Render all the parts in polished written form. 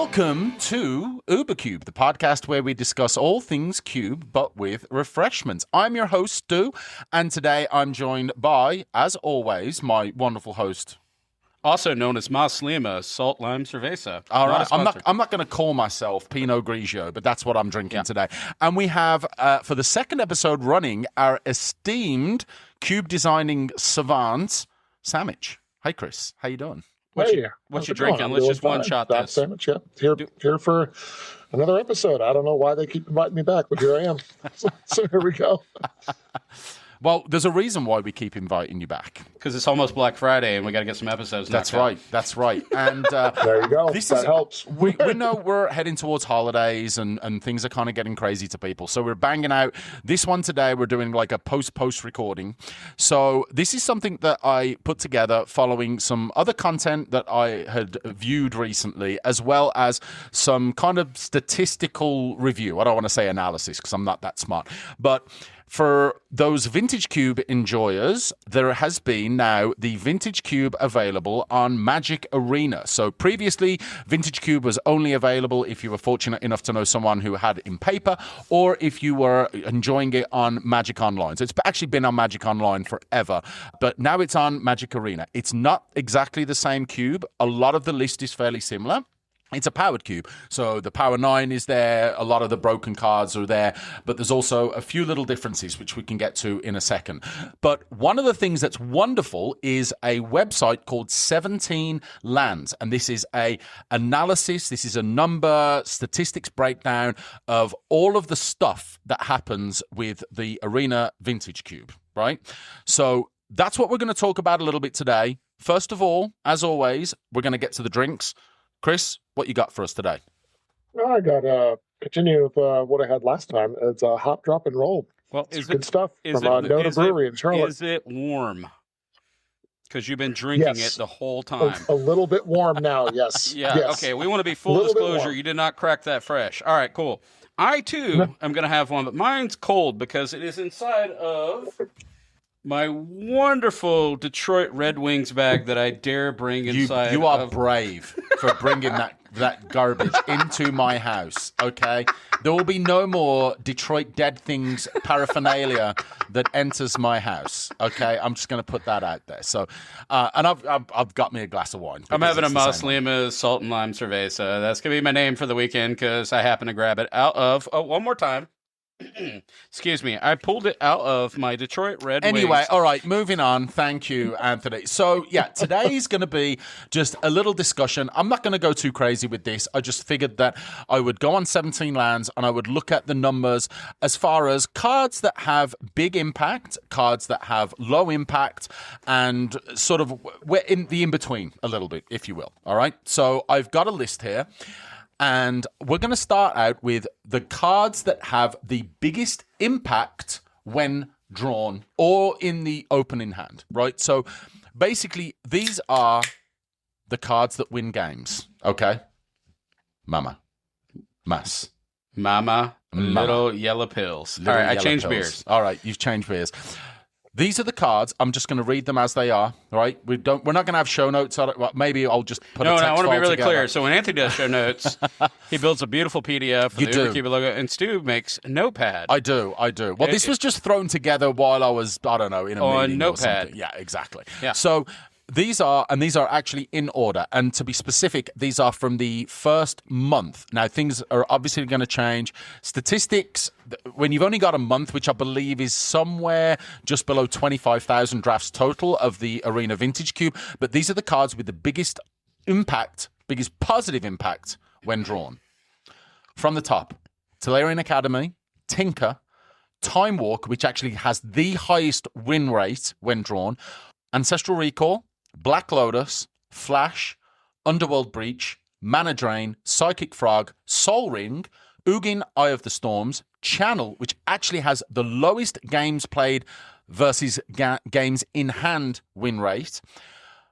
Welcome to UberCube, the podcast where we discuss all things Cube, but with refreshments. I'm your host, Stu, and today I'm joined by, as always, my wonderful host, also known as Mas Lima, Salt Lime Cerveza. All right, I'm not going to call myself Pinot Grigio, but that's what I'm drinking today. And we have, for the second episode running, our esteemed cube designing savant, Sandwich. Hey, Chris, how you doing? What you drinking? Let's just one-shot this. Sandwich, yeah. Here for another episode. I don't know why they keep inviting me back, but here I am. So here we go. Well, there's a reason why we keep inviting you back. Because it's almost Black Friday, and we got to get some episodes. That's right. And there you go. That helps. We know we're heading towards holidays, and things are kind of getting crazy to people. So we're banging out this one today. We're doing like a post recording. So this is something that I put together following some other content that I had viewed recently, as well as some kind of statistical review. I don't want to say analysis because I'm not that smart, but for those Vintage Cube enjoyers, there has been now the Vintage Cube available on Magic Arena. So previously, Vintage Cube was only available if you were fortunate enough to know someone who had it in paper, or if you were enjoying it on Magic Online. So it's actually been on Magic Online forever, but now it's on Magic Arena. It's not exactly the same cube. A lot of the list is fairly similar. It's a powered cube, so the Power 9 is there, a lot of the broken cards are there, but there's also a few little differences which we can get to in a second. But one of the things that's wonderful is a website called 17 Lands, and this is a analysis, this is a number, statistics breakdown of all of the stuff that happens with the Arena Vintage Cube, right? So that's what we're going to talk about a little bit today. First of all, as always, we're going to get to the drinks. Chris, what you got for us today? I got continue with what I had last time. It's a hop, drop, and roll. Well, it's good stuff from Nona Brewery in Charlotte. Is it warm? Because you've been drinking it the whole time. It's a little bit warm now, yes. Yeah, yes. Okay, we want to be full disclosure. You did not crack that fresh. All right, cool. I, too, am going to have one, but mine's cold because it is inside of my wonderful Detroit Red Wings bag that I dare bring inside. You are brave for bringing that garbage into my house, okay? There will be no more Detroit Dead Things paraphernalia that enters my house, okay? I'm just going to put that out there. So, and I've got me a glass of wine. I'm having a Mas Lima Salt and Lime Cerveza. That's going to be my name for the weekend because I happen to grab it out of, one more time. Excuse me. I pulled it out of my Detroit Red Wings. Anyway, all right, moving on. Thank you, Anthony. So, yeah, today is going to be just a little discussion. I'm not going to go too crazy with this. I just figured that I would go on 17 Lands and I would look at the numbers as far as cards that have big impact, cards that have low impact, and sort of we're in the in-between a little bit, if you will. All right? So I've got a list here. And we're going to start out with the cards that have the biggest impact when drawn or in the opening hand, right? So basically, these are the cards that win games, okay? Mama. Mas. Mama. Little yellow pills. All right, I changed beers. All right, you've changed beers. These are the cards. I'm just going to read them as they are, right? We're not going to have show notes on it. Well, maybe I'll just put a text I want to be really together. clear. So when Anthony does show notes, he builds a beautiful PDF with the UberCube logo, and Stu makes Notepad. I do. Well, this was just thrown together while I was, I don't know, in a meeting Notepad. or something. Yeah, exactly. Yeah. So these are actually in order. And to be specific, these are from the first month. Now, things are obviously going to change. Statistics, when you've only got a month, which I believe is somewhere just below 25,000 drafts total of the Arena Vintage Cube. But these are the cards with the biggest impact, biggest positive impact when drawn. From the top, Tolarian Academy, Tinker, Time Walk, which actually has the highest win rate when drawn, Ancestral Recall, Black Lotus, Flash, Underworld Breach, Mana Drain, Psychic Frog, Soul Ring, Ugin, Eye of the Storms, Channel, which actually has the lowest games played versus games in hand win rate,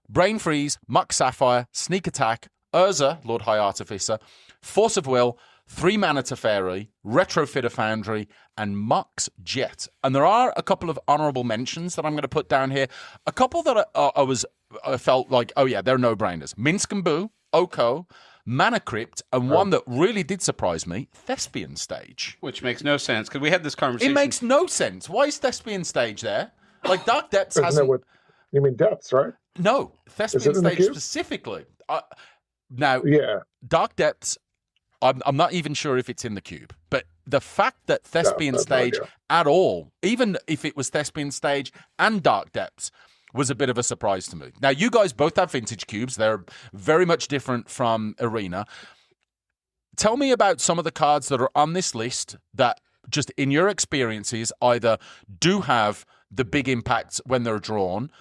Brain Freeze, Muck Sapphire, Sneak Attack, Urza, Lord High Artificer, Force of Will, 3 Mana Teferi, Retrofitter Foundry, and Mox Jet. And there are a couple of honorable mentions that I'm going to put down here. A couple that I felt like, oh yeah, they're no-brainers. Minsk and Boo, Oko, Mana Crypt, and one that really did surprise me, Thespian Stage. Which makes no sense, because we had this conversation. It makes no sense. Why is Thespian Stage there? Like, Dark Depths Isn't hasn't... it with, you mean Depths, right? No, Thespian in the Stage cube? specifically. Now, Yeah. Dark Depths, I'm not even sure if it's in the cube, but the fact that Thespian that's no Stage idea. at all, even if it was Thespian Stage and Dark Depths, was a bit of a surprise to me. Now, you guys both have vintage cubes. They're very much different from Arena. Tell me about some of the cards that are on this list that, just in your experiences, either do have the big impacts when they're drawn,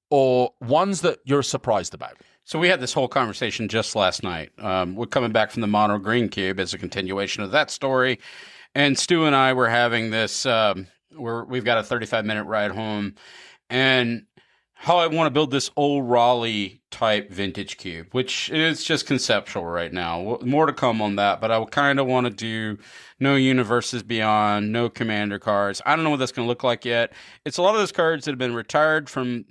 or ones that you're surprised about. So we had this whole conversation just last night. We're coming back from the mono green cube as a continuation of that story. And Stu and I were having this, we've got a 35-minute ride home. And how I want to build this old Raleigh type vintage cube, which is just conceptual right now. More to come on that, but I kind of want to do no Universes Beyond, no Commander cards. I don't know what that's going to look like yet. It's a lot of those cards that have been retired from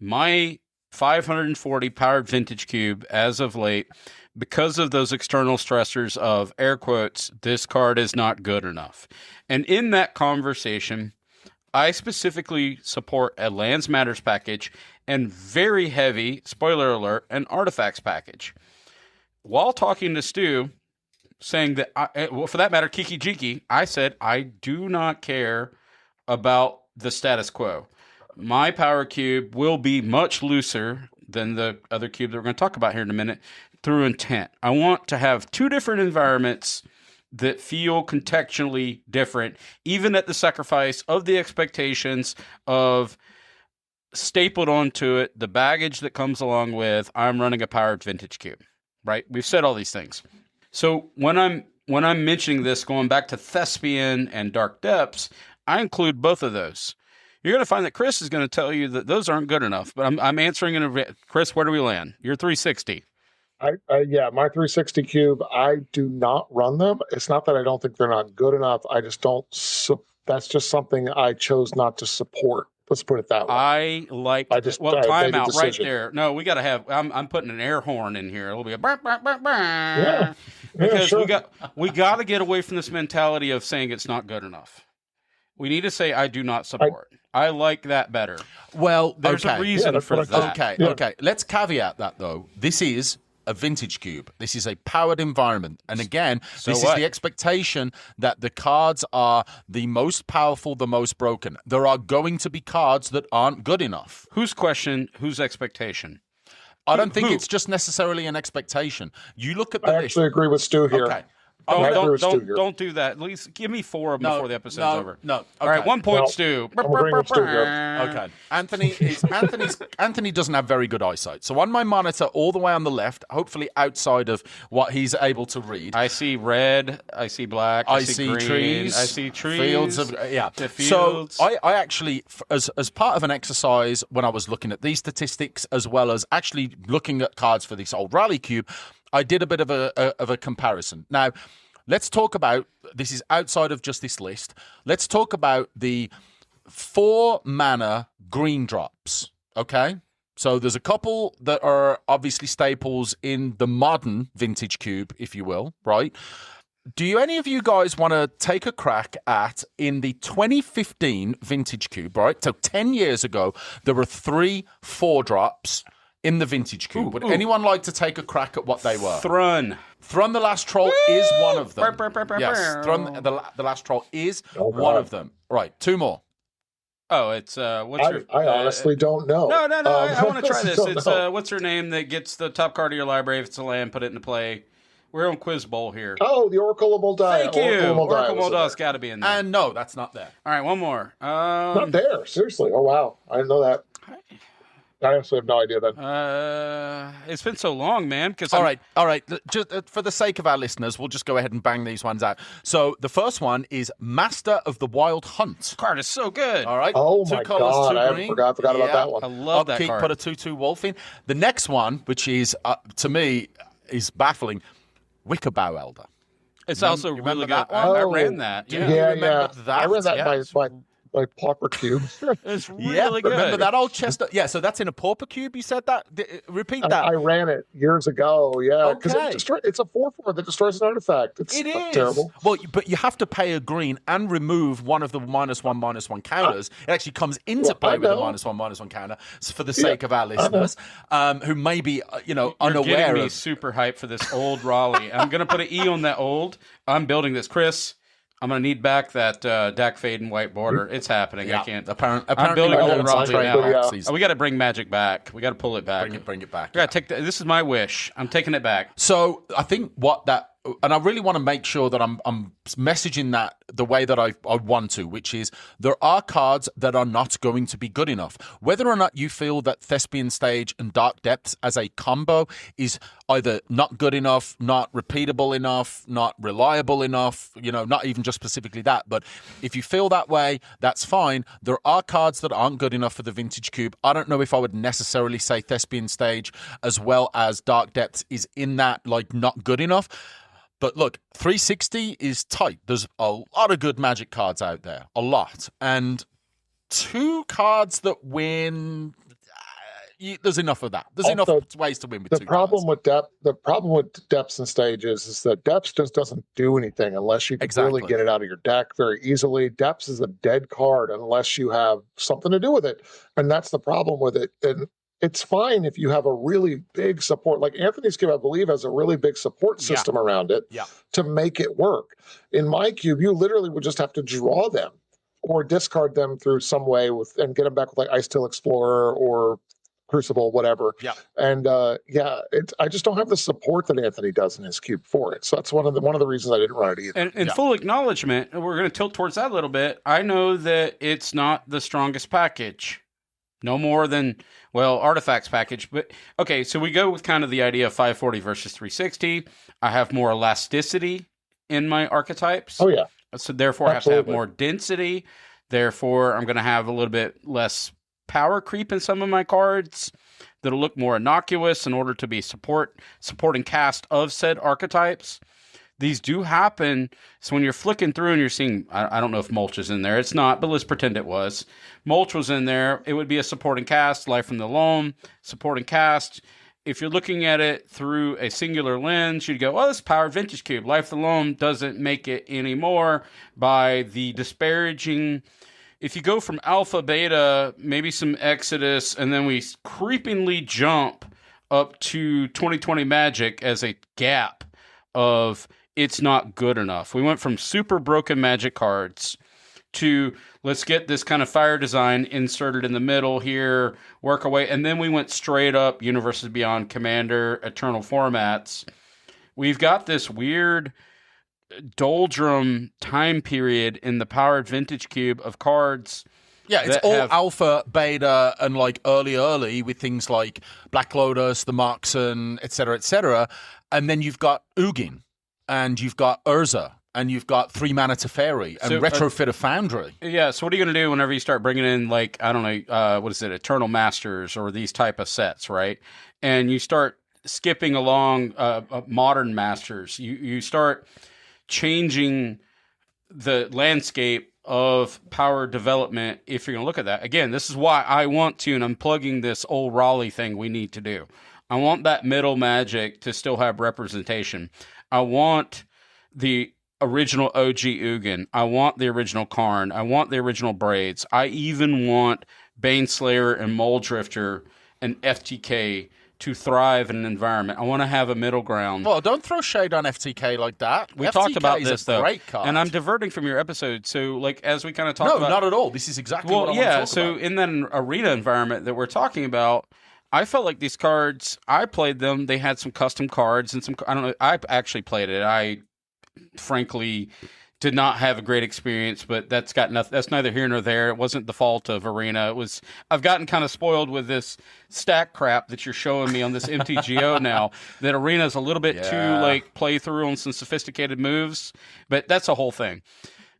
my 540 powered vintage cube as of late because of those external stressors of, air quotes, this card is not good enough. And in that conversation, I specifically support a Lands Matters package and very heavy, spoiler alert, an Artifacts package. While talking to Stu, saying that, well, for that matter, Kiki Jiki, I said, I do not care about the status quo. My power cube will be much looser than the other cube that we're going to talk about here in a minute through intent. I want to have two different environments that feel contextually different, even at the sacrifice of the expectations of stapled onto it, the baggage that comes along with, I'm running a powered vintage cube, right? We've said all these things. So when I'm mentioning this, going back to Thespian and Dark Depths, I include both of those. You're going to find that Chris is going to tell you that those aren't good enough, but I'm answering in a... Chris, where do we land? You're 360. Yeah, my 360 cube, I do not run them. It's not that I don't think they're not good enough. I just don't. That's just something I chose not to support. Let's put it that way. I like. I just time out right decision. there. No, we got to have. I'm putting an air horn in here. It'll be a burp, burp, burp, burp. Yeah, because sure. we got to get away from this mentality of saying it's not good enough. We need to say I do not support. I like that better. Well, there's a reason for that. Okay. Let's caveat that, though. This is a vintage cube. This is a powered environment. And again, this is the expectation that the cards are the most powerful, the most broken. There are going to be cards that aren't good enough. Whose question? Whose expectation? I don't think it's just necessarily an expectation. You look at the list. I actually agree with Stu here. Okay. Don't do that. At least give me 4 of them before the episode's over. No. Okay. All right, 1 point, Stu. Okay. Anthony doesn't have very good eyesight. So on my monitor, all the way on the left, hopefully outside of what he's able to read, I see red. I see black. I see green, trees. I see trees. Fields of fields. So I actually, as part of an exercise when I was looking at these statistics, as well as actually looking at cards for this old Raleigh cube, I did a bit of a comparison. Now, let's talk about, this is outside of just this list, let's talk about the 4 mana green drops, okay? So there's a couple that are obviously staples in the modern vintage cube, if you will, right? Do any of you guys want to take a crack at, in the 2015 vintage cube, right? So 10 years ago, there were 3 4-drops in the vintage cube. Would anyone like to take a crack at what they were? Thrun the Last Troll is one of them. Yes, Thrun the Last Troll is one of them. Right, 2 more. Oh, it's what's I honestly don't know. No. I want to try this. It's what's her name that gets the top card of your library if it's a land, put it into play. We're on Quiz Bowl here. Oh, the Oracle of Moldiah. Thank you. Oracle of Moldaia's got to be in there. And no, that's not there. All right, 1 more. Not there. Seriously. Oh wow, I didn't know that. I actually have no idea then. It's been so long, man. All right. Just for the sake of our listeners, we'll just go ahead and bang these ones out. So the first one is Master of the Wild Hunt. Card is so good. All right. Oh 2 my colors, God, 2 I green. forgot about that one. I love that card. Put a 2/2 wolf in. The next one, which is to me is baffling, Wickerbow Elder. It's also really good. that I one? ran that. Do Yeah. you remember that? I read that Yeah. by like pauper cube. It's Yeah, really good. remember that old chestnut? Yeah, so that's in a pauper cube. You said that. Repeat that. I ran it years ago. Yeah, because Okay. it's a 4/4 that destroys an artifact. It's It not is terrible. well, but you have to pay a green and remove one of the -1/-1 counters. It actually comes into play with a -1/-1 counter. So for the sake of our listeners, who may be You're unaware getting me of. super hyped for this old Raleigh. I'm gonna put an E on that old. I'm building this, Chris. I'm gonna need back that Dak Fade and white border. It's happening. I can't. Apparently, I'm building a no little one's Raleigh traded now. boxes. We got to bring Magic back. We got to pull it back. Bring it back. We got to take. This is my wish. I'm taking it back. So I think and I really want to make sure that I'm messaging that the way that I want to, which is there are cards that are not going to be good enough. Whether or not you feel that Thespian Stage and Dark Depths as a combo is either not good enough, not repeatable enough, not reliable enough, not even just specifically that, but if you feel that way, that's fine. There are cards that aren't good enough for the Vintage Cube. I don't know if I would necessarily say Thespian Stage as well as Dark Depths is in that, like, not good enough. But look, 360 is tight. There's a lot of good Magic cards out there. A lot. And 2 cards that win, there's enough of that. There's enough ways to win with 2 cards. The problem with depths and stages is that depths just doesn't do anything unless you can really get it out of your deck very easily. Depths is a dead card unless you have something to do with it. And that's the problem with it. And it's fine if you have a really big support. Like Anthony's cube, I believe, has a really big support system around it to make it work. In my cube, you literally would just have to draw them or discard them through some way and get them back with like Ice Till Explorer or Crucible, whatever. Yeah. And I just don't have the support that Anthony does in his cube for it. So that's one of the reasons I didn't run it either. And full acknowledgement, we're going to tilt towards that a little bit. I know that it's not the strongest package. No more than, Artifacts package. But, okay, so we go with kind of the idea of 540 versus 360. I have more elasticity in my archetypes. Oh, yeah. So, therefore, I have to have more density. Therefore, I'm going to have a little bit less power creep in some of my cards that'll look more innocuous in order to be supporting cast of said archetypes. These do happen. So when you're flicking through and you're seeing, I don't know if Mulch is in there. It's not, but let's pretend it was. Mulch was in there. It would be a supporting cast, Life from the Loam, supporting cast. If you're looking at it through a singular lens, you'd go, this is Powered Vintage Cube. Life from the Loam doesn't make it anymore by the disparaging. If you go from alpha, beta, maybe some Exodus, and then we creepingly jump up to 2020 Magic as a gap of it's not good enough. We went from super broken Magic cards to let's get this kind of fire design inserted in the middle here, work away, and then we went straight up Universes Beyond, Commander, Eternal formats. We've got this weird doldrum time period in the Powered Vintage Cube of cards. Yeah, it's all alpha, beta, and like early with things like Black Lotus, the Markson, etc. And then you've got Ugin, and you've got Urza, and you've got 3 mana Teferi, and Retrofit a Foundry. Yeah, so what are you going to do whenever you start bringing in, like, I don't know, what is it, Eternal Masters or these type of sets, right? And you start skipping along Modern Masters. You start changing the landscape of power development if you're going to look at that. Again, this is why I want to, and I'm plugging this old Raleigh thing we need to do. I want that middle Magic to still have representation. I want the original OG Ugin. I want the original Karn. I want the original Braids. I even want Baneslayer and Moldrifter and FTK to thrive in an environment. I want to have a middle ground. Well, don't throw shade on FTK like that. We FTK talked about is this, a though. Great card. And I'm diverting from your episode. So, like, as we kind of talk about... No, not at all. This is exactly what I want to talk about. So in that arena environment that we're talking about, I felt like these cards, I played them. They had some custom cards and some... I don't know. I actually played it. I, frankly... did not have a great experience, but that's neither here nor there. It wasn't the fault of Arena. I've gotten kind of spoiled with this stack crap that you're showing me on this MTGO now, that Arena is a little bit too, like, play through on some sophisticated moves, but that's a whole thing.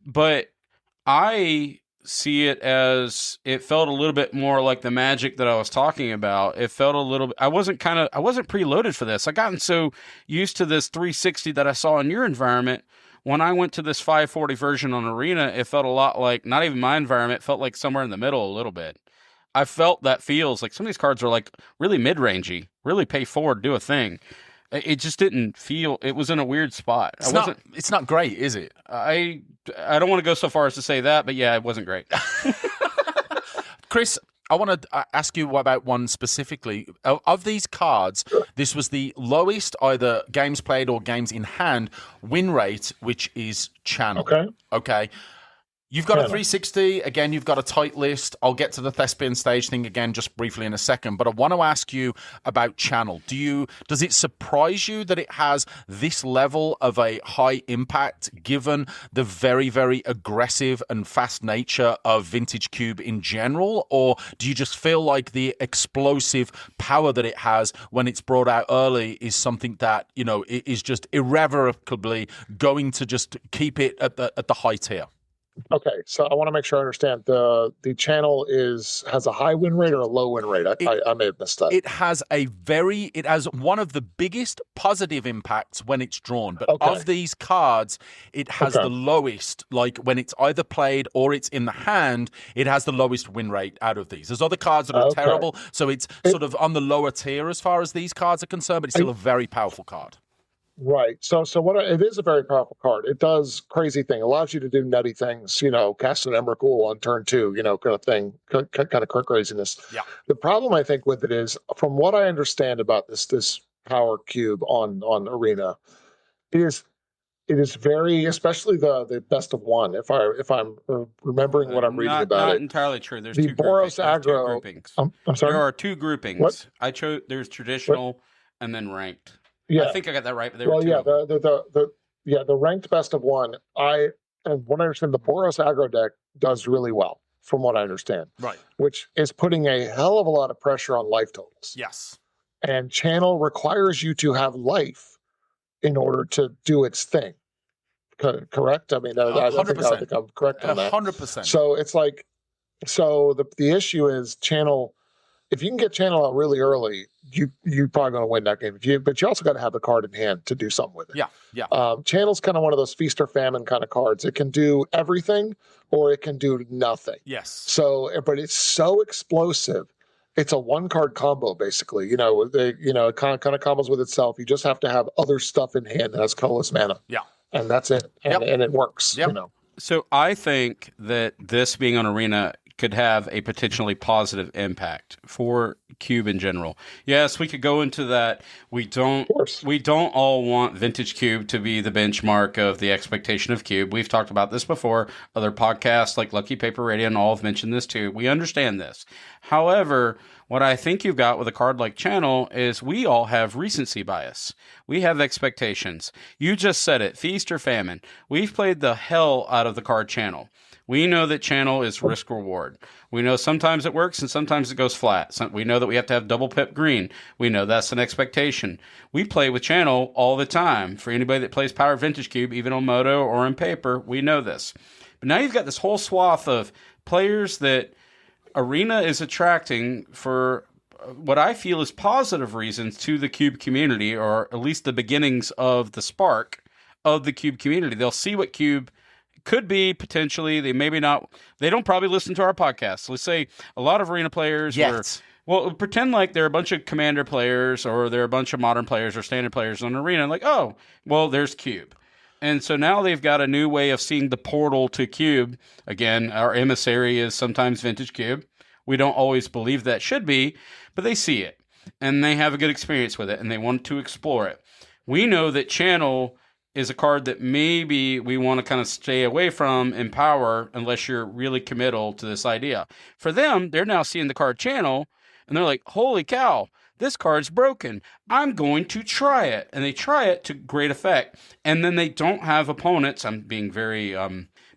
But I see it as, it felt a little bit more like the Magic that I was talking about. It felt a little bit, I wasn't preloaded for this. I gotten so used to this 360 that I saw in your environment when I went to this 540 version on Arena, it felt a lot like, not even my environment, it felt like somewhere in the middle a little bit. I felt that feels like some of these cards are like really mid-rangey, really pay forward, do a thing. It just didn't feel, it was in a weird spot. It's not great, is it? I don't want to go so far as to say that, but yeah, it wasn't great. Chris, I want to ask you about one specifically. Of these cards, this was the lowest either games played or games in hand win rate, which is channel. Okay. You've got a 360. Again, you've got a tight list. I'll get to the thespian stage thing again just briefly in a second, but I want to ask you about channel. Does it surprise you that it has this level of a high impact given the very, very aggressive and fast nature of Vintage Cube in general? Or do you just feel like the explosive power that it has when it's brought out early is something that, is just irrevocably going to just keep it at the high tier? Okay, so I want to make sure I understand. The channel has a high win rate or a low win rate? I may have missed that. It has one of the biggest positive impacts when it's drawn, but of these cards, it has the lowest. Like when it's either played or it's in the hand, it has the lowest win rate out of these. There's other cards that are terrible, so it's sort of on the lower tier as far as these cards are concerned, but it's still a very powerful card. Right. So it is a very powerful card. It does crazy thing. It allows you to do nutty things, cast an Emrakul on turn 2, kind of thing, kind of craziness. Yeah. The problem I think with it is, from what I understand about this power cube on Arena, it is very, especially the best of one. If I'm remembering what I'm reading about not it, entirely true. There's the two Boros aggro groupings. I'm sorry. There are two groupings. What? There's traditional and then ranked. Yeah. I think I got that right, but there were two. The ranked best of one. And what I understand, the Boros aggro deck does really well, from what I understand. Right. Which is putting a hell of a lot of pressure on life totals. Yes. And channel requires you to have life in order to do its thing. Correct? I mean, I think I'm correct on that. 100%. So it's like, the issue is channel. If you can get channel out really early, you're probably going to win that game. But you also got to have the card in hand to do something with it. Yeah. Channel's kind of one of those feast or famine kind of cards. It can do everything, or it can do nothing. Yes. So, but it's so explosive. It's a one card combo basically. It kind of combos with itself. You just have to have other stuff in hand that has colorless mana. Yeah. And that's it. And it works. Yep. So I think that this being on Arena could have a potentially positive impact for Cube in general. Yes, we could go into that. We don't all want Vintage Cube to be the benchmark of the expectation of Cube. We've talked about this before. Other podcasts like Lucky Paper Radio and all have mentioned this too. We understand this. However, what I think you've got with a card like Channel is we all have recency bias. We have expectations. You just said it, feast or famine. We've played the hell out of the card Channel. We know that channel is risk reward. We know sometimes it works and sometimes it goes flat. We know that we have to have double pip green. We know that's an expectation. We play with channel all the time. For anybody that plays Power Vintage Cube, even on Moto or in paper, we know this. But now you've got this whole swath of players that Arena is attracting for what I feel is positive reasons to the Cube community, or at least the beginnings of the spark of the Cube community. They'll see what Cube could be potentially. They maybe not. They don't probably listen to our podcast. Let's say a lot of Arena players pretend like they're a bunch of Commander players or they're a bunch of Modern players or Standard players on Arena. Like, oh, well, there's Cube. And so now they've got a new way of seeing the portal to Cube. Again, our emissary is sometimes Vintage Cube. We don't always believe that should be, but they see it and they have a good experience with it and they want to explore it. We know that Channel is a card that maybe we want to kind of stay away from in Power unless you're really committal to this idea. For them, they're now seeing the card Channel, and they're like, holy cow, this card's broken. I'm going to try it. And they try it to great effect. And then they don't have opponents. I'm being very...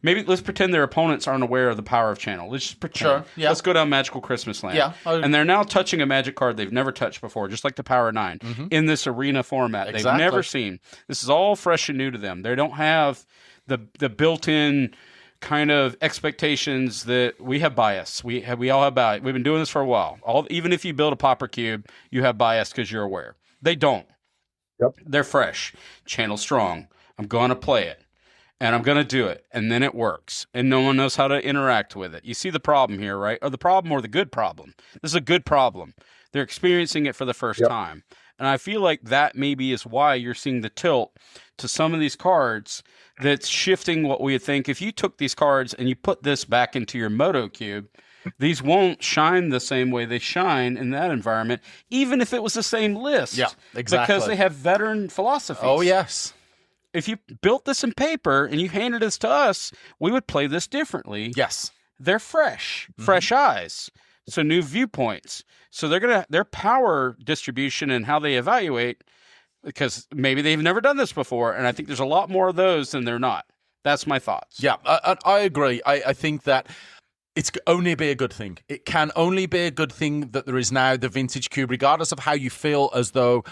Maybe let's pretend their opponents aren't aware of the power of Channel. Let's just pretend. Sure, yeah. Let's go down Magical Christmas Land. Yeah. And they're now touching a Magic card they've never touched before, just like the Power 9, in this Arena format. Exactly. They've never seen. This is all fresh and new to them. They don't have the built-in kind of expectations that we have bias. We all have bias. We've been doing this for a while. Even if you build a Pauper Cube, you have bias because you're aware. They don't. Yep. They're fresh. Channel strong. I'm going to play it. and I'm going to do it, and then it works, and no one knows how to interact with it. You see the problem here, right? Or the problem or the good problem. This is a good problem. They're experiencing it for the first time. And I feel like that maybe is why you're seeing the tilt to some of these cards that's shifting what we would think. If you took these cards and you put this back into your Moto Cube, these won't shine the same way they shine in that environment, even if it was the same list. Yeah, exactly. Because they have veteran philosophies. Oh, yes. If you built this in paper and you handed this to us, we would play this differently. Yes. They're fresh eyes. So new viewpoints. So their power distribution and how they evaluate, because maybe they've never done this before, and I think there's a lot more of those than they're not. That's my thoughts. Yeah, I agree. I think that it's only be a good thing. It can only be a good thing that there is now the Vintage Cube, regardless of how you feel as though,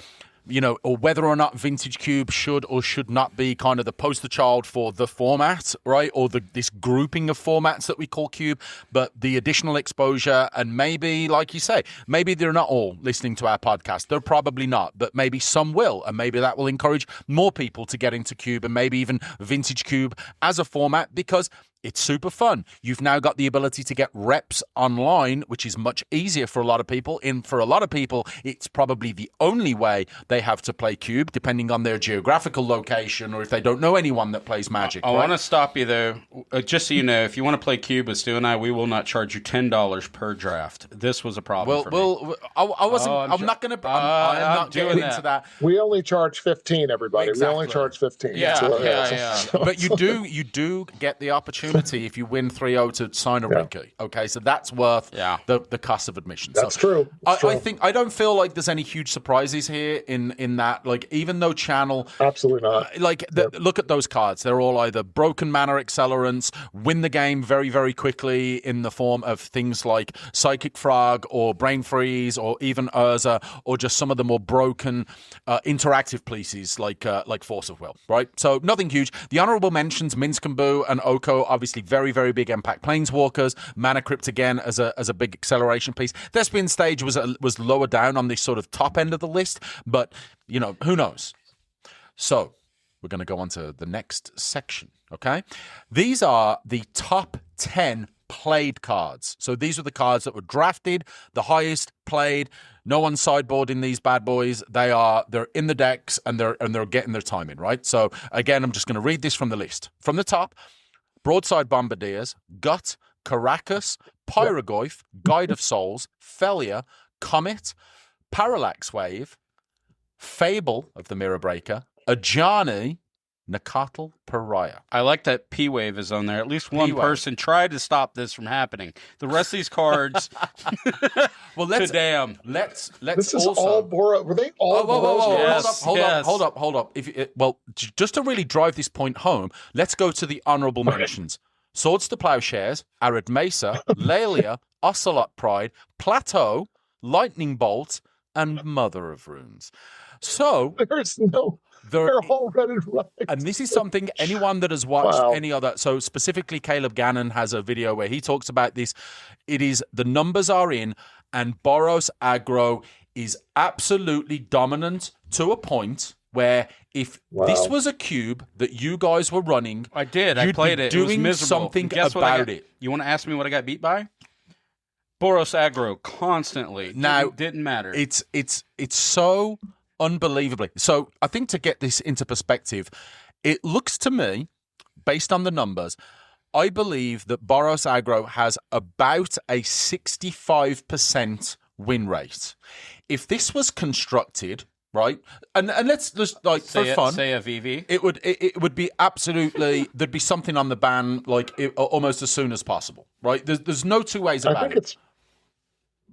or whether or not Vintage Cube should or should not be kind of the poster child for the format, right? Or this grouping of formats that we call Cube, but the additional exposure, and maybe, like you say, maybe they're not all listening to our podcast. They're probably not, but maybe some will, and maybe that will encourage more people to get into Cube, and maybe even Vintage Cube as a format, because it's super fun. You've now got the ability to get reps online, which is much easier for a lot of people. And for a lot of people, it's probably the only way they have to play Cube, depending on their geographical location or if they don't know anyone that plays Magic. I want to stop you, though. Just so you know, if you want to play Cube with Stu and I, we will not charge you $10 per draft. This was a problem for me. I wasn't. I'm not going to. I'm not doing getting into that. We only charge 15, everybody. Exactly. We only charge 15. Yeah. But you do get the opportunity if you win 3-0 to sign a rookie. Okay, so that's worth the cost of admission. That's true. I think I don't feel like there's any huge surprises here in that. Like, even though Channel, absolutely not. Like, look at those cards. They're all either broken mana accelerants, win the game very, very quickly in the form of things like Psychic Frog or Brain Freeze or even Urza, or just some of the more broken interactive pieces like Force of Will. Right. So nothing huge. The honorable mentions: Minsk and Boo and Oko, obviously very, very big impact planeswalkers. Mana Crypt again as a big acceleration piece. Thespian Stage was lower down on this sort of top end of the list, but who knows? So we're going to go on to the next section. Okay, these are the top 10 played cards. So these are the cards that were drafted, the highest played. No one's sideboarding these bad boys. They're in the decks and they're getting their time in, right? So again, I'm just going to read this from the list. From the top: Broadside Bombardiers, Gut, Caracas, Pyrogoyf, Guide of Souls, Felia, Comet, Parallax Wave, Fable of the Mirror Breaker, Ajani, Nakatl Pariah. I like that P-Wave is on there. At least one person tried to stop this from happening. The rest of these cards, well, let's damn. Let's this also. Is all Boros. Were they all Boros? Yes, hold up. Just to really drive this point home, let's go to the honorable mentions. Swords to Plowshares, Arid Mesa, Laelia, Ocelot Pride, Plateau, Lightning Bolt, and Mother of Runes. So there's no. They're all red and right. And this is something anyone that has watched any other, so specifically Caleb Gannon has a video where he talks about this. It is, the numbers are in, and Boros aggro is absolutely dominant to a point where if this was a cube that you guys were running, I played it. Doing it was miserable. something about it. You want to ask me what I got beat by? Boros aggro constantly. Now didn't matter. It's so unbelievably. So I think to get this into perspective, it looks to me, based on the numbers, I believe that Boros aggro has about a 65% win rate. If this was constructed, right, and let's just fun, say a VV, it would be absolutely, there'd be something on the ban almost as soon as possible, right? There's no two ways about it.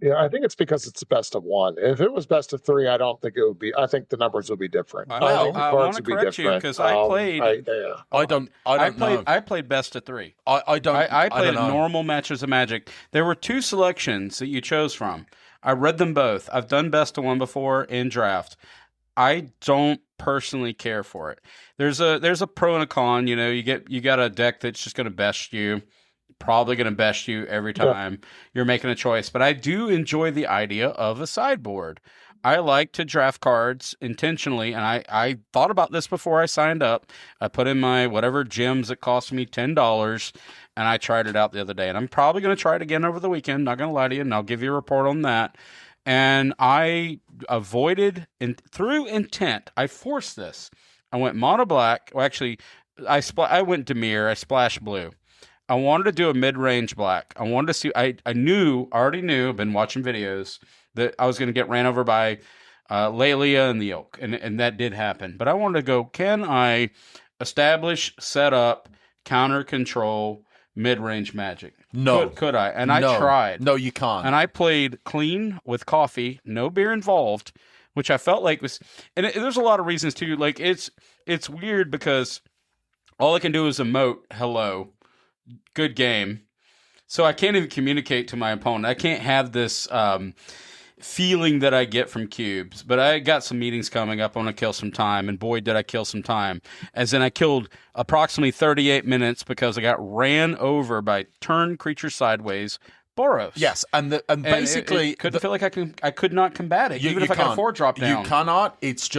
I think it's because it's best of one. If it was best of three, I don't think it would be. I think the numbers would be different. I want to correct you because I played. I don't know. I played best of three. I played normal matches of Magic. There were two selections that you chose from. I read them both. I've done best of one before in draft. I don't personally care for it. There's a pro and a con. You got a deck that's just going to best you. Probably going to best you every time you're making a choice. But I do enjoy the idea of a sideboard. I like to draft cards intentionally, and I thought about this before I signed up. I put in my whatever gems that cost me $10, and I tried it out the other day. And I'm probably going to try it again over the weekend, not going to lie to you, and I'll give you a report on that. And I avoided, through intent, I forced this. I went mono black. Well, actually, I went Demir. I splashed blue. I wanted to do a mid-range black. I wanted to see. I already knew. I've been watching videos that I was going to get ran over by Lelia and the Oak, and that did happen. But I wanted to go. Can I establish, set up, counter control, mid-range Magic? No. Could I? And I tried. No, you can't. And I played clean with coffee, no beer involved, which I felt like was. And there's a lot of reasons too. Like it's weird because all I can do is emote hello. Good game. So I can't even communicate to my opponent. I can't have this feeling that I get from cubes. But I got some meetings coming up. I want to kill some time. And boy, did I kill some time. As in I killed approximately 38 minutes because I got ran over by turn creature sideways Boros. Yes, and basically... Couldn't feel like I could not combat it, even if I got a 4-drop down. You cannot. It's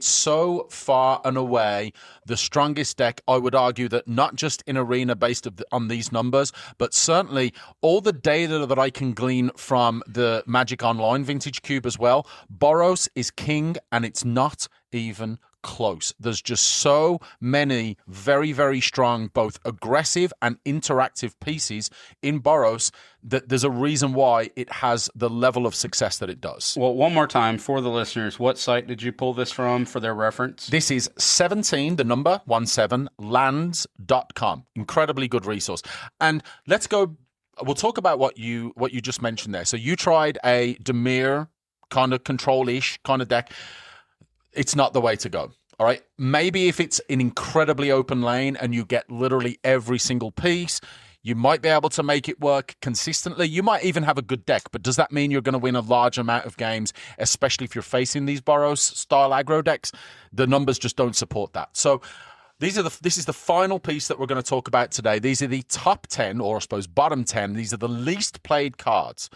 so far and away the strongest deck. I would argue that not just in Arena based on these numbers, but certainly all the data that I can glean from the Magic Online Vintage Cube as well. Boros is king, and it's not even close. There's just so many very, very strong, both aggressive and interactive pieces in Boros that there's a reason why it has the level of success that it does. Well, one more time for the listeners, what site did you pull this from for their reference? This is 17, the number 17, lands.com. Incredibly good resource. And let's go, we'll talk about what you just mentioned there. So you tried a Demir kind of control-ish kind of deck. It's not the way to go. All right. Maybe if it's an incredibly open lane and you get literally every single piece, you might be able to make it work consistently. You might even have a good deck, but does that mean you're going to win a large amount of games, especially if you're facing these Boros style aggro decks? The numbers just don't support that. So this is the final piece that we're going to talk about today. These are the top 10, or I suppose bottom 10. These are the least played cards.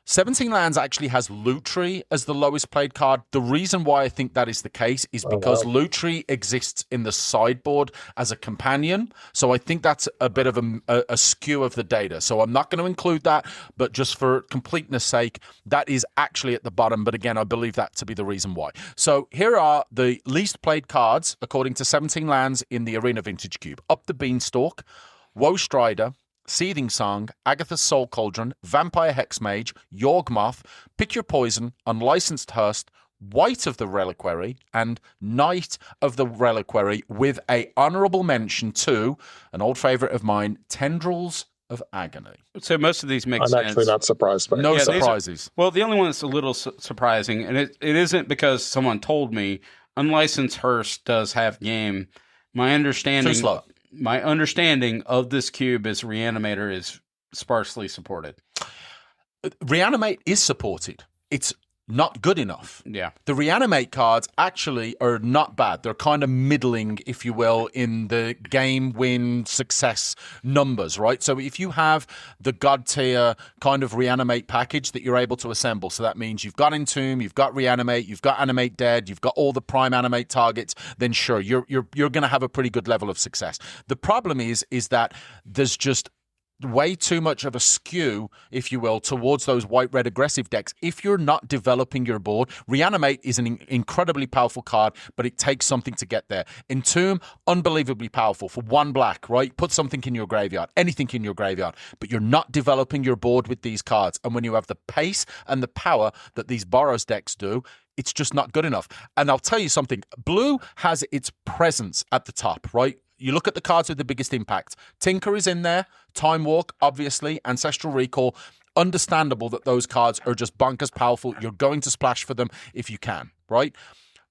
17 Lands actually has Lutri as the lowest played card. The reason why I think that is the case is because Lutri exists in the sideboard as a companion. So I think that's a bit of a skew of the data. So I'm not going to include that, but just for completeness sake, that is actually at the bottom. But again, I believe that to be the reason why. So here are the least played cards according to 17 Lands in the Arena Vintage Cube. Up the Beanstalk, Woe Strider, Seething Song, Agatha's Soul Cauldron, Vampire Hexmage, Yawgmoth, Pick Your Poison, Unlicensed Hearst, White of the Reliquary, and Knight of the Reliquary, with a honourable mention to an old favourite of mine, Tendrils of Agony. So most of these make sense. I'm actually not surprised by it. No surprises. Well, the only one that's a little surprising, and it isn't because someone told me, Unlicensed Hearst does have game. My understanding... Too slow. My understanding of this cube is Reanimator is sparsely supported. Reanimate is supported. It's not good enough. Yeah. The Reanimate cards actually are not bad. They're kind of middling, if you will, in the game win success numbers, right? So if you have the God tier kind of Reanimate package that you're able to assemble, so that means you've got Entomb, you've got Reanimate, you've got Animate Dead, you've got all the prime Animate targets, then sure, you're going to have a pretty good level of success. The problem is that there's just way too much of a skew, if you will, towards those white-red aggressive decks. If you're not developing your board, Reanimate is an incredibly powerful card, but it takes something to get there. Entomb, unbelievably powerful for 1 black, right? Put something in your graveyard, anything in your graveyard, but you're not developing your board with these cards. And when you have the pace and the power that these Boros decks do, it's just not good enough. And I'll tell you something, blue has its presence at the top, right? You look at the cards with the biggest impact. Tinker is in there. Time Walk, obviously. Ancestral Recall. Understandable that those cards are just bonkers powerful. You're going to splash for them if you can, right?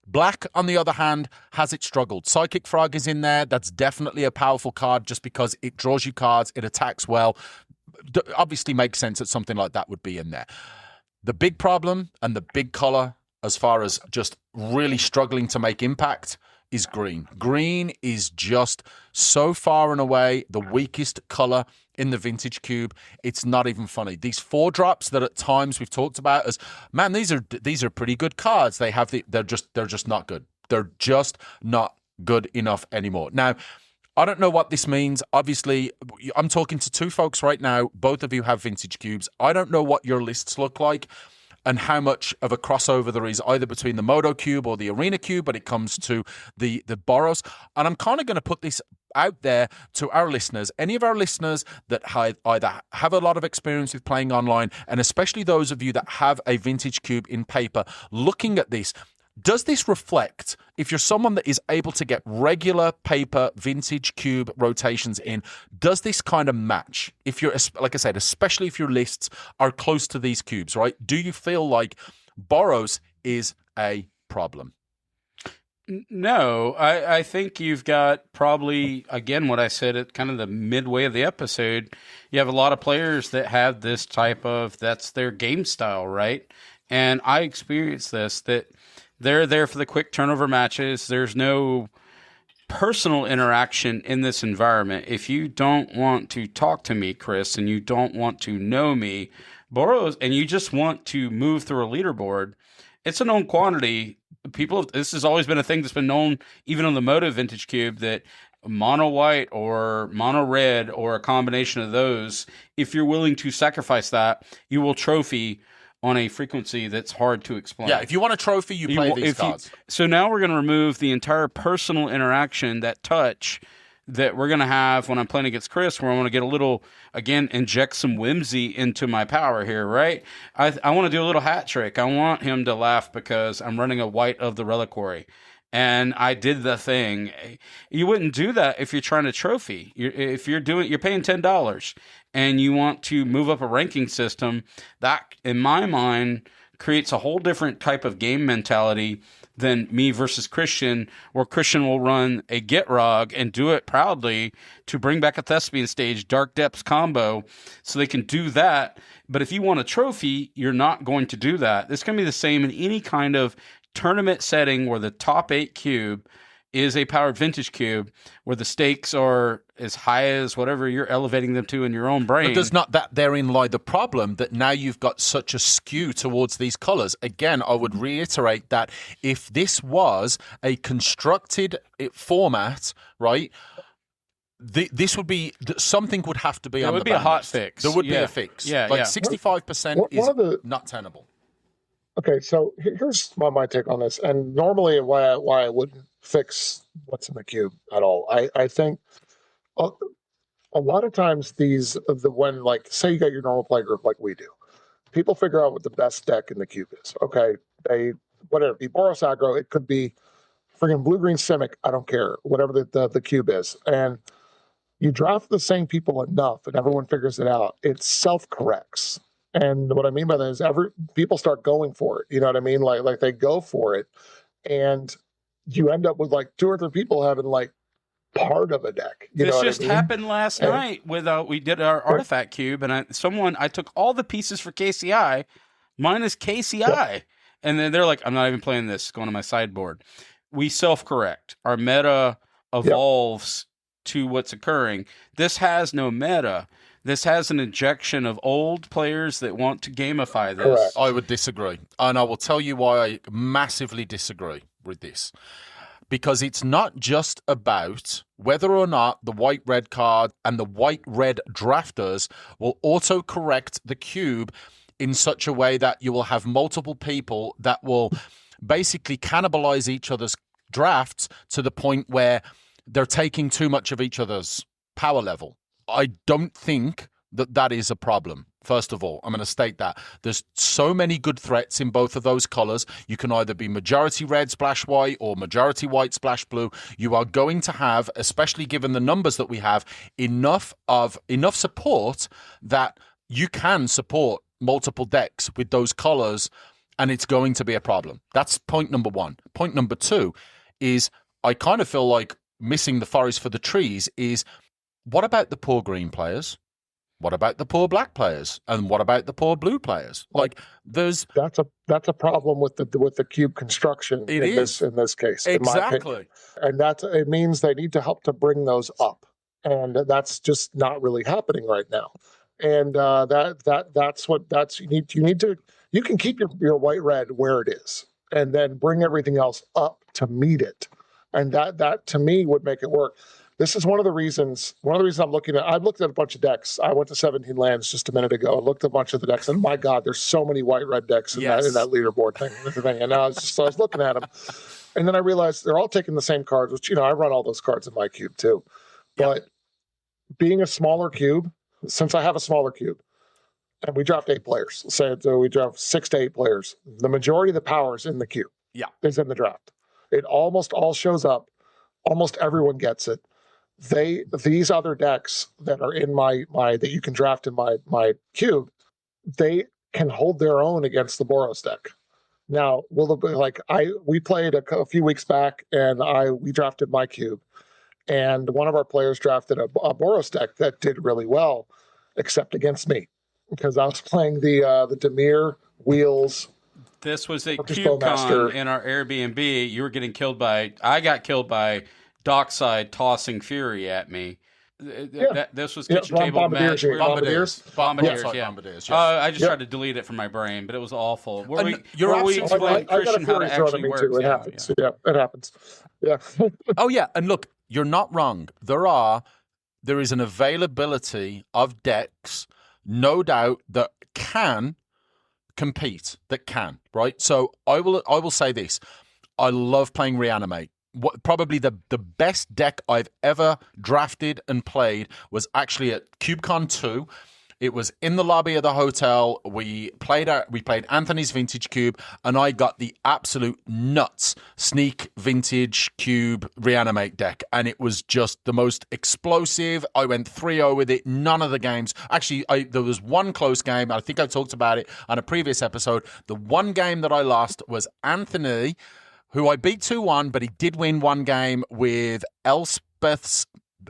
Black, on the other hand, has it struggled. Psychic Frog is in there. That's definitely a powerful card just because it draws you cards. It attacks well. Obviously makes sense that something like that would be in there. The big problem and the big color as far as just really struggling to make impact is green. Green is just so far and away the weakest color in the vintage cube. It's not even funny. These 4-drops that at times we've talked about as, man, these are pretty good cards. They're just not good. They're just not good enough anymore. Now, I don't know what this means. Obviously, I'm talking to two folks right now. Both of you have vintage cubes. I don't know what your lists look like and how much of a crossover there is either between the Moto Cube or the Arena Cube when it comes to the Boros. And I'm kind of going to put this out there to our listeners. Any of our listeners that either have a lot of experience with playing online, and especially those of you that have a vintage cube in paper, looking at this, does this reflect, if you're someone that is able to get regular paper vintage cube rotations in, does this kind of match? If you're, like I said, especially if your lists are close to these cubes, right? Do you feel like Boros is a problem? No, I think you've got probably, again, what I said at kind of the midway of the episode, you have a lot of players that have this type of, that's their game style, right? And I experienced this, that they're there for the quick turnover matches. There's no personal interaction in this environment. If you don't want to talk to me, Chris, and you don't want to know me, Boros, and you just want to move through a leaderboard, it's a known quantity. This has always been a thing that's been known even on the Moto Vintage Cube, that mono white or mono red or a combination of those, if you're willing to sacrifice that, you will trophy on a frequency that's hard to explain. Yeah, if you want a trophy, you play these cards. So now we're going to remove the entire personal interaction, that touch that we're going to have when I'm playing against Chris, where I want to get a little, again, inject some whimsy into my power here, right? I want to do a little hat trick. I want him to laugh because I'm running a white of the reliquary. And I did the thing. You wouldn't do that if you're trying to trophy. If you're paying $10 and you want to move up a ranking system, that, in my mind, creates a whole different type of game mentality than me versus Christian, where Christian will run a Gitrog and do it proudly to bring back a Thespian Stage Dark Depths combo, so they can do that. But if you want a trophy, you're not going to do that. It's going to be the same in any kind of tournament setting where the top 8 cube is a powered vintage cube, where the stakes are as high as whatever you're elevating them to in your own brain. But does not that therein lie the problem that now you've got such a skew towards these colors? Again, I would reiterate that if this was a constructed format, right, this would be, something would have to be on the There would be a hot fix. There would be a fix. Yeah, like 65% is not tenable. Okay, so here's my take on this, and normally why I wouldn't fix what's in the cube at all. I think a lot of times when, like, say you got your normal play group like we do, people figure out what the best deck in the cube is. Okay, whatever, be Boros aggro, it could be friggin' blue-green Simic, I don't care, whatever the cube is, and you draft the same people enough, and everyone figures it out. It self-corrects. And what I mean by that is people start going for it. You know what I mean? Like they go for it, and you end up with like 2 or 3 people having like part of a deck. This just happened last night with we did our artifact cube, and I took all the pieces for KCI minus KCI, and then they're like, I'm not even playing this. It's going to my sideboard. We self-correct. Our meta evolves to what's occurring. This has no meta. This has an injection of old players that want to gamify this. Correct. I would disagree. And I will tell you why I massively disagree with this. Because it's not just about whether or not the white-red card and the white-red drafters will auto-correct the cube in such a way that you will have multiple people that will basically cannibalize each other's drafts to the point where they're taking too much of each other's power level. I don't think that is a problem. First of all, I'm going to state that. There's so many good threats in both of those colors. You can either be majority red splash white or majority white splash blue. You are going to have, especially given the numbers that we have, enough support that you can support multiple decks with those colors, and it's going to be a problem. That's point number 1. Point number 2 is I kind of feel like missing the forest for the trees is, what about the poor green players? What about the poor black players? And what about the poor blue players? Like, there's that's a problem with the cube construction in this case, in my opinion. And it means they need to help to bring those up, and that's just not really happening right now. And you can keep your white red where it is, and then bring everything else up to meet it, and that to me would make it work. This is one of the reasons I've looked at a bunch of decks. I went to 17 lands just a minute ago and looked at a bunch of the decks, and my God, there's so many white red decks in that leaderboard thing. And I was looking at them, and then I realized they're all taking the same cards, which I run all those cards in my cube too. But being a smaller cube, since I have a smaller cube, and we draft 8 players, say we draft 6 to 8 players, the majority of the power is in the cube. Is in the draft. It almost all shows up. Almost everyone gets it. These other decks that are in my that you can draft in my cube, they can hold their own against the Boros deck. Now, we played a few weeks back, and we drafted my cube, and one of our players drafted a Boros deck that did really well, except against me, because I was playing the Dimir Wheels. This was a CubeCon in our Airbnb. I got killed by Dockside tossing Fury at me. This was kitchen table match. Bombardiers. I just tried to delete it from my brain, but it was awful. We explained Christian how to actually work. It happens. Yeah, it happens. Yeah. Oh yeah, and look, you're not wrong. There is an availability of decks, no doubt, that can compete. Right? So I will say this: I love playing Reanimate. Probably the best deck I've ever drafted and played was actually at CubeCon 2. It was in the lobby of the hotel. We played Anthony's Vintage Cube, and I got the absolute nuts Sneak Vintage Cube Reanimate deck, and it was just the most explosive. I went 3-0 with it. None of the games. Actually, there was one close game. I think I talked about it on a previous episode. The one game that I lost was Anthony, who I beat 2-1, but he did win one game with Elspeth's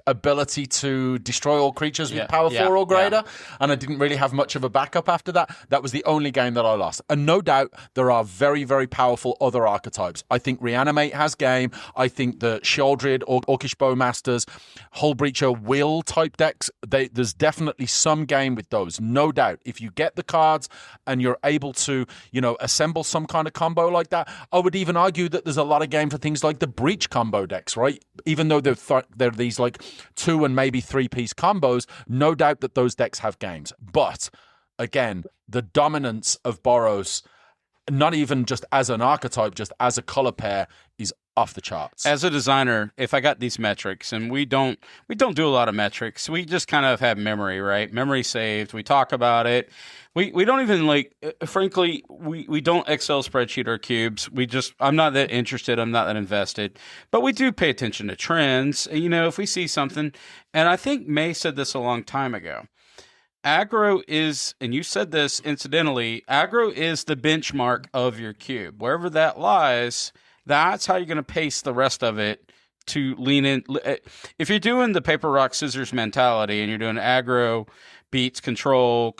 ability to destroy all creatures with power 4 or greater, and I didn't really have much of a backup after that. That was the only game that I lost. And no doubt there are very, very powerful other archetypes. I think Reanimate has game. I think the Sheoldred or Orcish Bowmasters, Hullbreacher Will type decks, there's definitely some game with those, no doubt. If you get the cards and you're able to, assemble some kind of combo like that, I would even argue that there's a lot of game for things like the Breach combo decks, right? Even though they're these like 2 and maybe 3-piece combos, no doubt that those decks have games. But again, the dominance of Boros, not even just as an archetype, just as a color pair, is off the charts. As a designer, if I got these metrics, and we don't do a lot of metrics, we just kind of have memory, right? Memory saved. We talk about it. We don't even frankly, we don't Excel spreadsheet our cubes. I'm not that interested. I'm not that invested, but we do pay attention to trends. If we see something, and I think May said this a long time ago, aggro is, and you said this incidentally, aggro is the benchmark of your cube. Wherever that lies, that's how you're going to pace the rest of it to lean in. If you're doing the paper, rock, scissors mentality and you're doing aggro beats control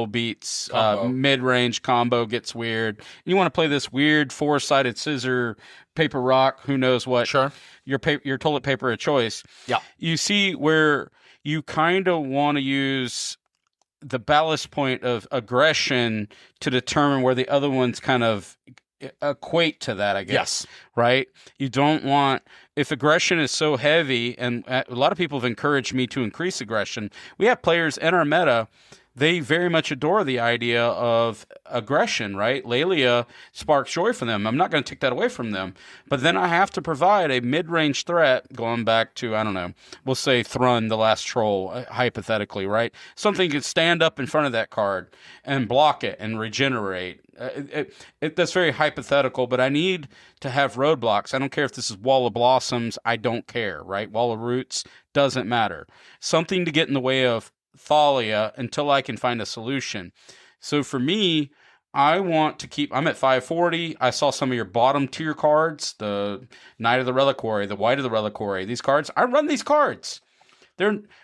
beats mid-range, combo gets weird, you want to play this weird 4-sided scissor, paper, rock, who knows what, sure, your toilet paper of choice. Yeah. You see where you kind of want to use the ballast point of aggression to determine where the other ones kind of equate to that, I guess. Yes. Right? You don't want, if aggression is so heavy, and a lot of people have encouraged me to increase aggression. We have players in our meta, they very much adore the idea of aggression, right? Lelia sparks joy for them. I'm not going to take that away from them. But then I have to provide a mid-range threat, going back to, I don't know, we'll say Thrun, the last troll, hypothetically, right? Something could stand up in front of that card and block it and regenerate. That's very hypothetical, but I need to have roadblocks. I don't care if this is Wall of Blossoms. I don't care, right? Wall of Roots, doesn't matter. Something to get in the way of Thalia until I can find a solution. So for me, I want to keep, I'm at 540. I saw some of your bottom tier cards, the Knight of the Reliquary, the White of the Reliquary. These cards, I run these cards.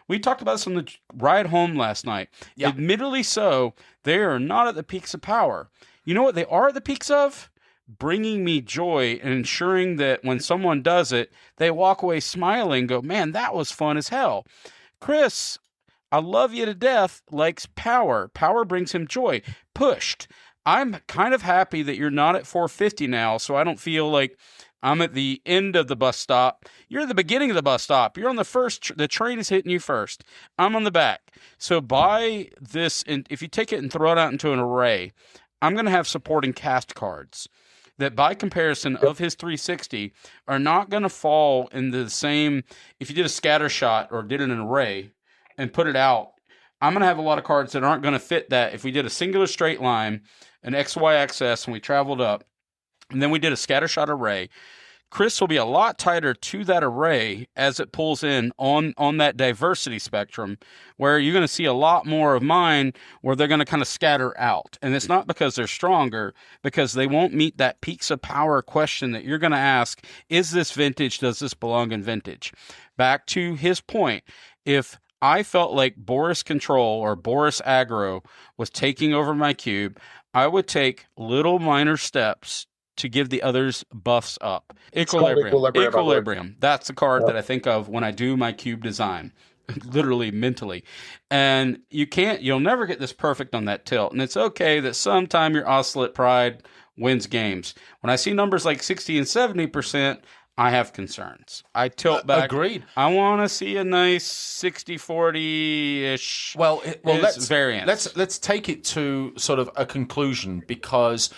We talked about this on the ride home last night. Yeah. Admittedly so, they are not at the peaks of power. You know what they are at the peaks of? Bringing me joy and ensuring that when someone does it, they walk away smiling and go, man, that was fun as hell. Chris, I love you to death, likes power. Power brings him joy. Pushed. I'm kind of happy that you're not at 450 now, so I don't feel like I'm at the end of the bus stop. You're at the beginning of the bus stop. You're on the first. The train is hitting you first. I'm on the back. So buy this, and if you take it and throw it out into an array, I'm going to have supporting cast cards that by comparison of his 360 are not going to fall in the same. If you did a scatter shot or did an array and put it out, I'm going to have a lot of cards that aren't going to fit that. If we did a singular straight line, an XY axis, and we traveled up, and then we did a scattershot array, Chris will be a lot tighter to that array as it pulls in on that diversity spectrum, where you're going to see a lot more of mine where they're going to kind of scatter out. And it's not because they're stronger, because they won't meet that peaks of power question that you're going to ask, is this vintage? Does this belong in vintage? Back to his point, if I felt like Boris Control or Boris Aggro was taking over my cube, I would take little minor steps to give the others buffs up. Equilibrium. That's the card that I think of when I do my cube design, literally mentally. And you'll never get this perfect on that tilt. And it's okay that sometime your oscillate pride wins games. When I see numbers like 60 and 70%, I have concerns. I tilt back. Agreed. I want to see a nice 60-40-ish variance. Let's take it to sort of a conclusion, because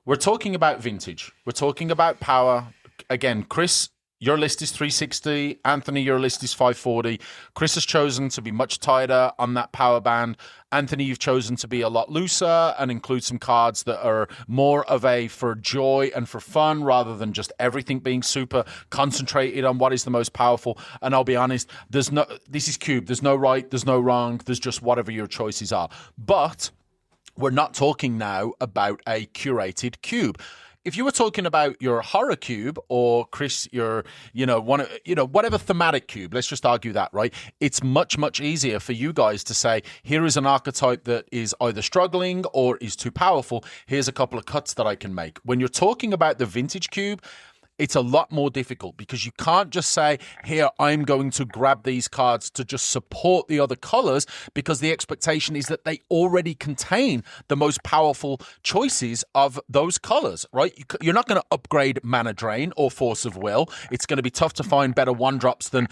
we're talking about vintage. We're talking about power. Again, Chris, your list is 360. Anthony, your list is 540. Chris has chosen to be much tighter on that power band. Anthony, you've chosen to be a lot looser and include some cards that are more of a for joy and for fun rather than just everything being super concentrated on what is the most powerful. And I'll be honest, this is Cube. There's no right, there's no wrong. There's just whatever your choices are. But we're not talking now about a curated cube. If you were talking about your horror cube, or Chris, your whatever thematic cube, let's just argue that, right? It's much, much easier for you guys to say, here is an archetype that is either struggling or is too powerful. Here's a couple of cuts that I can make. When you're talking about the vintage cube, it's a lot more difficult, because you can't just say, here, I'm going to grab these cards to just support the other colors, because the expectation is that they already contain the most powerful choices of those colors, right? You're not going to upgrade Mana Drain or Force of Will. It's going to be tough to find better one drops than,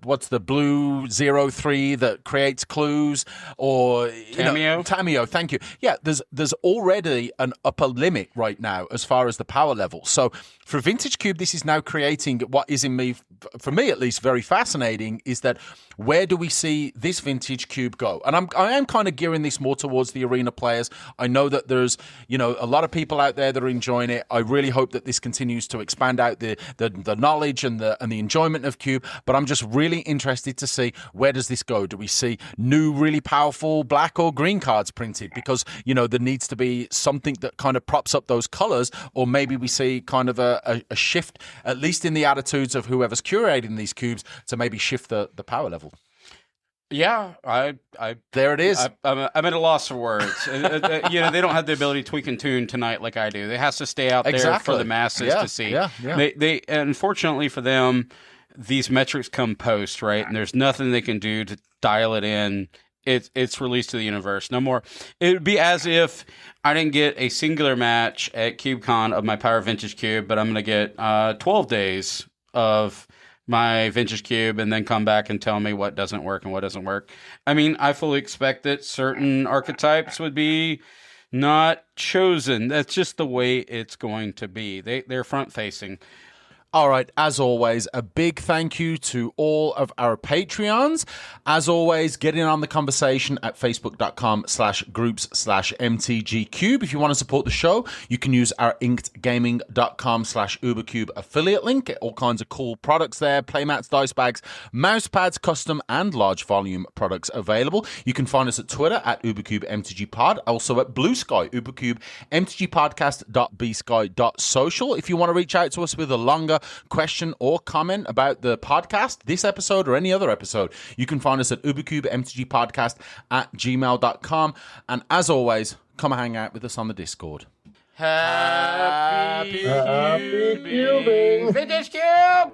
what's the blue 03 that creates clues, or Tameo, thank you. Yeah, there's already an upper limit right now as far as the power level. So for Vintage Cube, this is now creating what is, for me at least, very fascinating, is that where do we see this Vintage Cube go? And I am kind of gearing this more towards the arena players. I know that there's, a lot of people out there that are enjoying it. I really hope that this continues to expand out the knowledge and the enjoyment of Cube, but I'm just really interested to see, where does this go? Do we see new, really powerful black or green cards printed? Because, there needs to be something that kind of props up those colors, or maybe we see kind of a shift, at least in the attitudes of whoever's curating these cubes, to maybe shift the power level. Yeah, there it is. I'm at a loss for words. They don't have the ability to tweak and tune tonight like I do. It has to stay out there for the masses to see. Yeah. They unfortunately for them, these metrics come post, right? And there's nothing they can do to dial it in. It's released to the universe. No more. It would be as if I didn't get a singular match at CubeCon of my Power Vintage Cube, but I'm going to get 12 days of my Vintage Cube and then come back and tell me what doesn't work and what doesn't work. I mean, I fully expect that certain archetypes would be not chosen. That's just the way it's going to be. They're front-facing. All right, as always, a big thank you to all of our Patreons. As always, get in on the conversation at facebook.com/groups/mtgcube. If you want to support the show, you can use our inkedgaming.com/ubercube affiliate link. Get all kinds of cool products there: playmats, dice bags, mouse pads, custom and large volume products available. You can find us at Twitter at ubercubemtgpod, also at Bluesky, ubercubemtgpodcast.bsky.social. If you want to reach out to us with a longer question or comment about the podcast, this episode or any other episode, you can find us at ubercubemtgpodcast@gmail.com. And as always, come and hang out with us on the Discord. Happy cubing. Vintage Cube!